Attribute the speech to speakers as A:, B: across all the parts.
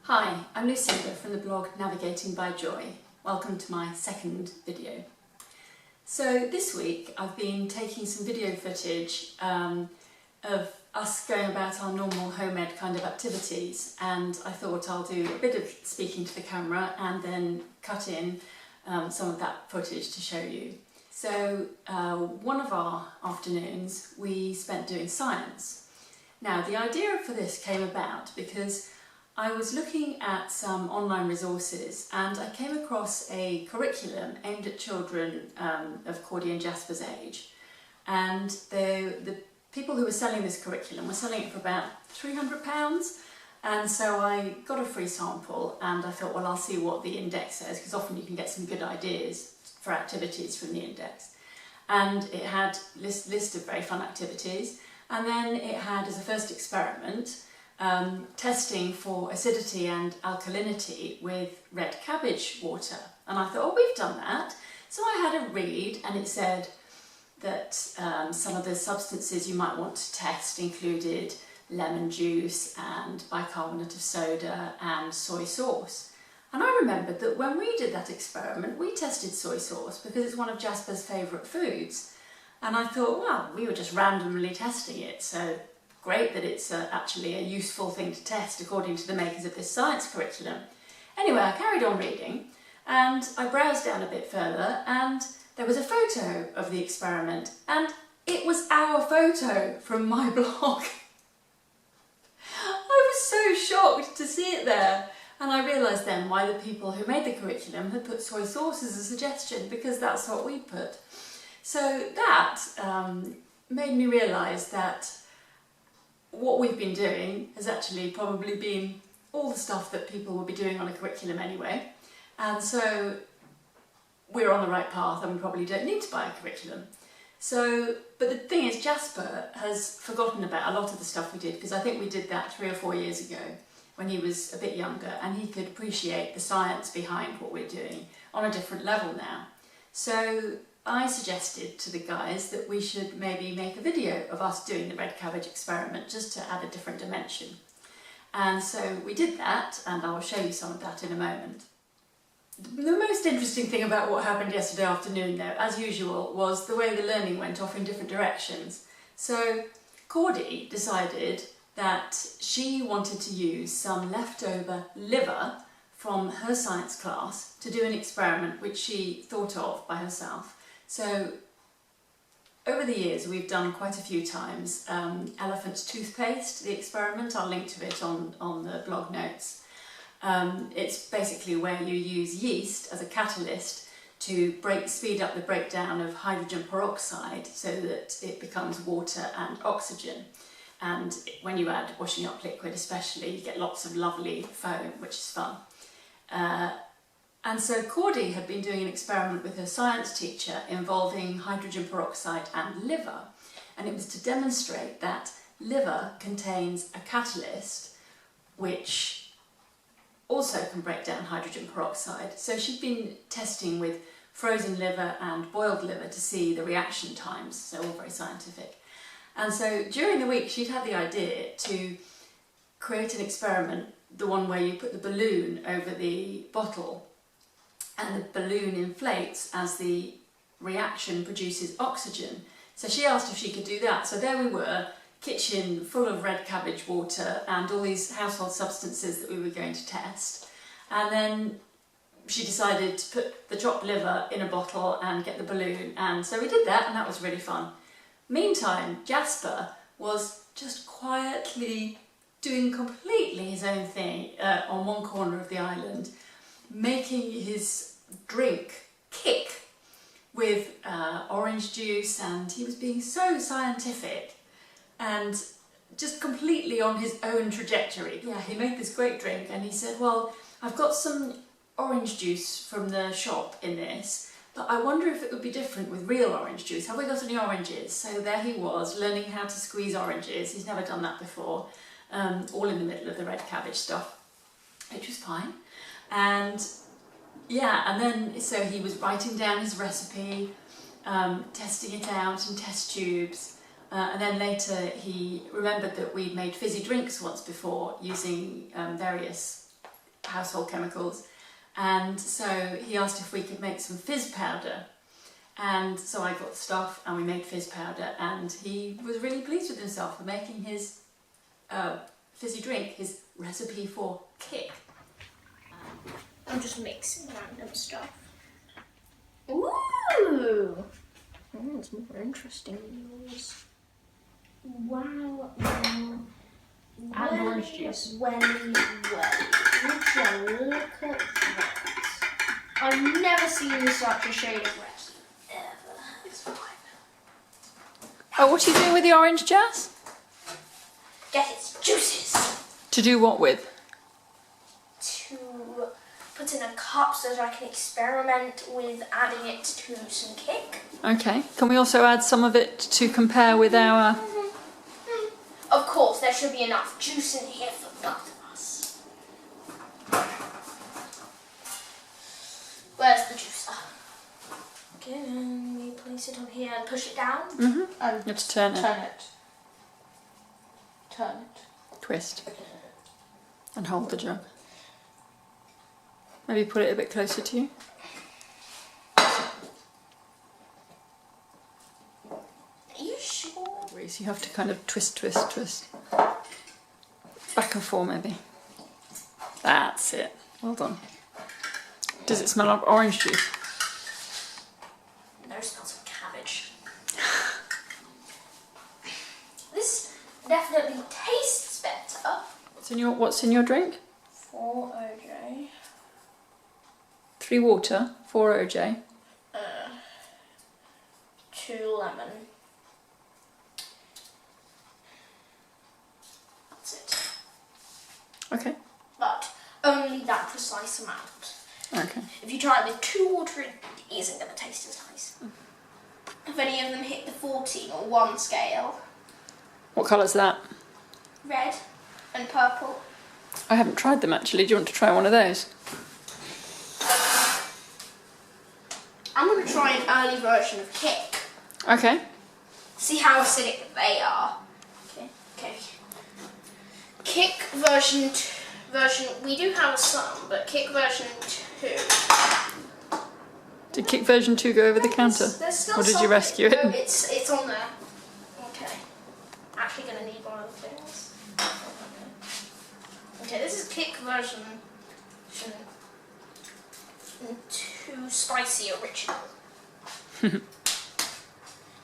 A: Hi, I'm Lucinda from the blog Navigating by Joy. Welcome to my second video. So this week I've been taking some video footage of us going about our normal home ed kind of activities, and I thought I'll do a bit of speaking to the camera and then cut in some of that footage to show you. So one of our afternoons we spent doing science. Now the idea for this came about because I was looking at some online resources and I came across a curriculum aimed at children of Cordy and Jasper's age, and the people who were selling this curriculum were selling it for about £300, and so I got a free sample and I thought, well, I'll see what the index says, because often you can get some good ideas for activities from the index. And it had a list of very fun activities, and then it had, as a first experiment, testing for acidity and alkalinity with red cabbage water. And I thought, oh, we've done that. So I had a read, and it said that some of the substances you might want to test included lemon juice and bicarbonate of soda and soy sauce. And I remembered that when we did that experiment, we tested soy sauce because it's one of Jasper's favourite foods. And I thought, well, we were just randomly testing it, so great that it's actually a useful thing to test according to the makers of this science curriculum. Anyway, I carried on reading and I browsed down a bit further, and there was a photo of the experiment, and it was our photo from my blog. I was so shocked to see it there, and I realised then why the people who made the curriculum had put soy sauce as a suggestion, because that's what we put. So that made me realise that what we've been doing has actually probably been all the stuff that people will be doing on a curriculum anyway, and so we're on the right path and we probably don't need to buy a curriculum. So, but the thing is, Jasper has forgotten about a lot of the stuff we did, because I think we did that 3 or 4 years ago when he was a bit younger, and he could appreciate the science behind what we're doing on a different level now. So I suggested to the guys that we should maybe make a video of us doing the red cabbage experiment, just to add a different dimension. And so we did that, and I'll show you some of that in a moment. The most interesting thing about what happened yesterday afternoon, though, as usual, was the way the learning went off in different directions. So Cordy decided that she wanted to use some leftover liver from her science class to do an experiment which she thought of by herself. So over the years we've done quite a few times elephant toothpaste, the experiment. I'll link to it on the blog notes. It's basically where you use yeast as a catalyst to speed up the breakdown of hydrogen peroxide so that it becomes water and oxygen. And when you add washing up liquid especially, you get lots of lovely foam, which is fun. And so Cordy had been doing an experiment with her science teacher involving hydrogen peroxide and liver, and it was to demonstrate that liver contains a catalyst which also can break down hydrogen peroxide. So she'd been testing with frozen liver and boiled liver to see the reaction times, so all very scientific. And so during the week she'd had the idea to create an experiment, the one where you put the balloon over the bottle and the balloon inflates as the reaction produces oxygen. So she asked if she could do that. So there we were, kitchen full of red cabbage water and all these household substances that we were going to test. And then she decided to put the chopped liver in a bottle and get the balloon. And so we did that, and that was really fun. Meantime, Jasper was just quietly doing completely his own thing on one corner of the island, making his drink kick with orange juice, and he was being so scientific and just completely on his own trajectory. Yeah, he made this great drink, and he said, well, I've got some orange juice from the shop in this, but I wonder if it would be different with real orange juice. Have we got any oranges? So there he was, learning how to squeeze oranges. He's never done that before, all in the middle of the red cabbage stuff, which was fine. And yeah, and then so he was writing down his recipe, testing it out in test tubes, and then later he remembered that we'd made fizzy drinks once before using various household chemicals. And so he asked if we could make some fizz powder. And so I got the stuff and we made fizz powder, and he was really pleased with himself for making his fizzy drink, his recipe for kick.
B: I'm just mixing random stuff. Ooh! It's more interesting than yours. Wow.
A: And orange juice.
B: Well. Would you look at that? I've never seen such a shade of red. Ever.
A: It's fine. Oh, what are you doing with the orange, Jazz?
B: Get its juices.
A: To do what with?
B: To put in a cup so that I can experiment with adding it to some kick.
A: Okay. Can we also add some of it to compare with our...
B: Of course, there should be enough juice in here for both of us. Where's the juicer? Okay, then we place it on here and push it down.
A: Mm-hmm.
B: And
A: You have to turn it.
B: Turn it.
A: Twist. And hold the jug. Maybe put it a bit closer to you.
B: Are you sure?
A: You have to kind of twist. Back and forth, maybe. That's it. Well done. Does it smell like orange juice?
B: No, it smells of cabbage. This definitely tastes better.
A: What's in your drink?
B: 4 OJ.
A: 3 water, 4 OJ.
B: 2 lemon. That's it.
A: Okay.
B: But only that precise amount.
A: Okay.
B: If you try it with 2 water, it isn't going to taste as nice. If any of them hit the 14 or 1 scale,
A: What colour's that?
B: red and purple.
A: I haven't tried them actually. Do you want to try one of those?
B: I'm going to try an early version of kick.
A: Okay.
B: See how acidic they are. Okay. Kick version we do have some, but kick version 2.
A: Did Kick version 2 go over the counter?
B: There's still
A: Or did you
B: some-
A: rescue it?
B: No, it's on there. Okay. Actually going to need one of the things. Okay, this is kick version 2 spicy original.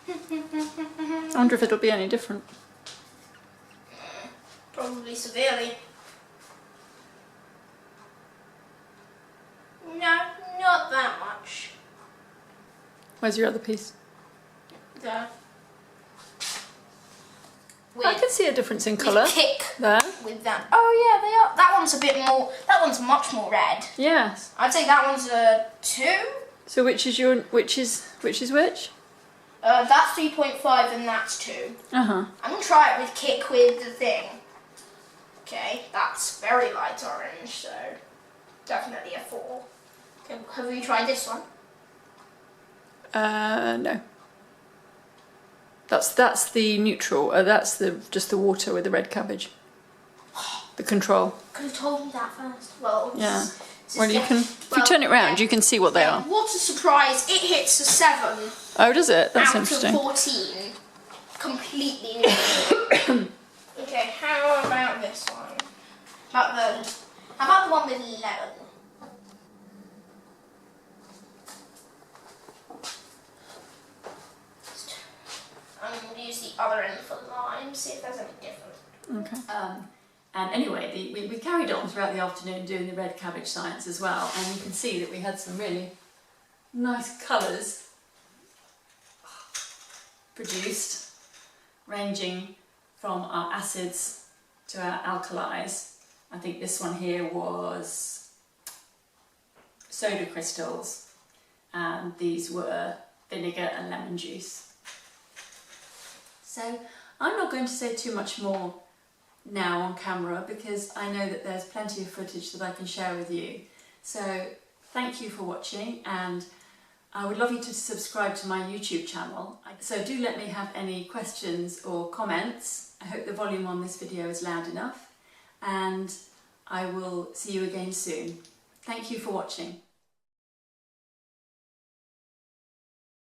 A: I wonder if it'll be any different.
B: Probably severely. No, not that much.
A: Where's your other piece?
B: There.
A: I can see a difference in colour.
B: Kick
A: There.
B: with that. Oh yeah, they are. That one's a bit more. That one's much more red.
A: Yes.
B: I'd say that one's a 2.
A: So which is which?
B: That's 3.5 and that's 2.
A: Uh-huh.
B: I'm gonna try it with kick with the thing. Okay, that's very light orange, so definitely a 4. Okay, have you tried this one?
A: No. That's the neutral. That's just the water with the red cabbage. The control.
B: Could have told me that first. Well,
A: Yeah.
B: it's
A: Well, you can. If you turn it round, you can see what they are.
B: What a surprise! It hits a 7
A: Oh, does it? That's
B: out
A: interesting.
B: of 14. Completely new. Okay, how about this one? How about the one with lemon? I'm going to use the other end for lime, see if there's any different.
A: Okay. And anyway, we carried on throughout the afternoon doing the red cabbage science as well, and you can see that we had some really nice colours produced, ranging from our acids to our alkalis. I think this one here was soda crystals, and these were vinegar and lemon juice. So I'm not going to say too much more now on camera because I know that there's plenty of footage that I can share with you. So thank you for watching, and I would love you to subscribe to my YouTube channel. So do let me have any questions or comments. I hope the volume on this video is loud enough, and I will see you again soon. Thank you for watching.